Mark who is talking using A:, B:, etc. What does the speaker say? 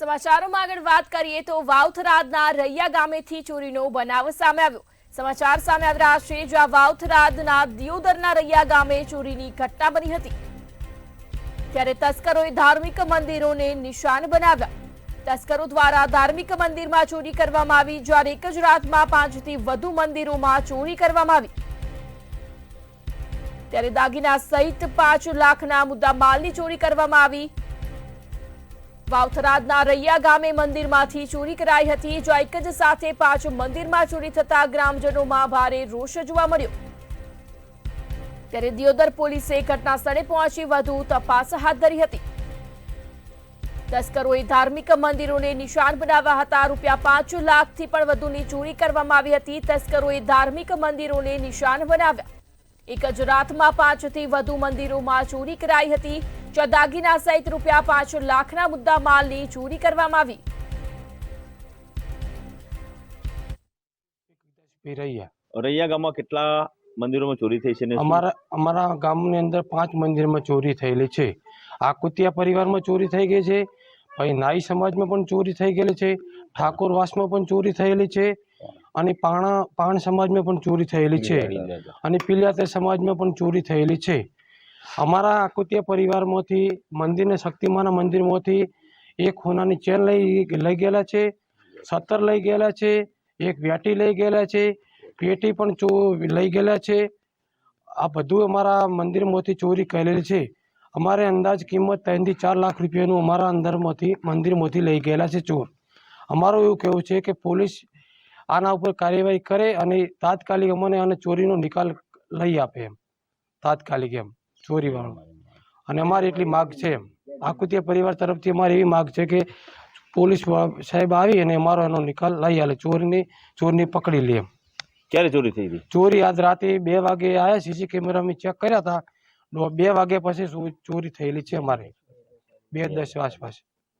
A: સમાચારોમાં આગળ વાત કરીએ તો વાવથરાદના રૈયા ગામેથી ચોરીનો બનાવ સામે આવ્યો। સમાચાર સામે આવી રહ્યા છે, જ્યાં વાવથરાદના દિયોદરના રૈયા ગામે ચોરીની ઘટના બની હતી, ત્યારે તસ્કરોએ ધાર્મિક મંદિરોને નિશાન બનાવ્યા। તસ્કરો દ્વારા ધાર્મિક મંદિરમાં ચોરી કરવામાં આવી, જ્યારે એક જ રાતમાં 5 થી વધુ મંદિરોમાં ચોરી કરવામાં આવી। ત્યારે દાગીના સહિત 5 લાખના મુદ્દા માલની ચોરી કરવામાં આવી। વાવથરાદના રૈયા ગામે મંદિરમાંથી ચોરી કરાઈ હતી, જો એક જ સાથે 5 મંદિરમાં ચોરી થતા ગ્રામજનોમાં ભારે રોષ જોવા મળ્યો। ત્યારે દિયોદર પોલીસે ઘટના સ્થળે પહોંચી વધુ તપાસ હાથ ધરી હતી। તસ્કરોએ ધાર્મિક મંદિરોને નિશાન બનાવ્યા હતા। રૂપિયા 5 લાખથી પણ વધુની ચોરી કરવામાં આવી હતી। તસ્કરોએ ધાર્મિક મંદિરોને નિશાન બનાવ્યા। એક જ રાતમાં 5 થી વધુ મંદિરોમાં ચોરી કરાઈ હતી, જો દાગીના સહિત રૂપિયા 5 લાખના મુદ્દા માલની ચોરી કરવામાં આવી।
B: રૈયા ગામમાં કેટલા મંદિરોમાં ચોરી થઈ છે?
C: અમારા ગામની અંદર 5 મંદિરમાં ચોરી થયેલી છે। આકુતિયા પરિવારમાં ચોરી થઈ ગઈ છે, પછી નાઈ સમાજમાં પણ ચોરી થઈ ગયેલી છે, ઠાકોરવાસમાં પણ ચોરી થયેલી છે, અને પાણ સમાજમાં પણ ચોરી થયેલી છે, અને પિલિયાતર સમાજમાં પણ ચોરી થયેલી છે। અમારા આકુતિયા પરિવારમાંથી મંદિરને શક્તિમાના મંદિરમાંથી એક સોનાની ચેન લઈ ગયેલા છે, 17 લઈ ગયેલા છે, એક વ્યાટી લઈ ગયેલા છે, પેટી પણ લઈ ગયેલા છે। આ બધું અમારા મંદિરમાંથી ચોરી કરેલી છે। અમારે અંદાજ કિંમત 3 થી 4 લાખ રૂપિયાનું અમારા મંદિરમાંથી લઈ ગયેલા છે ચોર। અમારું એવું કહેવું છે કે પોલીસ આના ઉપર કાર્યવાહી કરે અને તાત્કાલિક અમને અને ચોરીનો નિકાલ લઈ આપે, એમ તાત્કાલિક એમ ચોરીવાળો। અને અમારી એટલી માગ છે, એમ આકુતિયા પરિવાર તરફથી અમારી એવી માગ છે કે પોલીસ સાહેબ આવી અને અમારો એનો નિકાલ લઈ આલે, ચોરની પકડી લે।
B: ક્યારે ચોરી થઈ હતી?
C: ચોરી આજ રાતે 2 વાગે આવ્યા, સીસી કેમેરા મેં ચેક કર્યા હતા, 2 વાગ્યા પછી ચોરી થયેલી છે અમારે, 2:10 આસપાસ।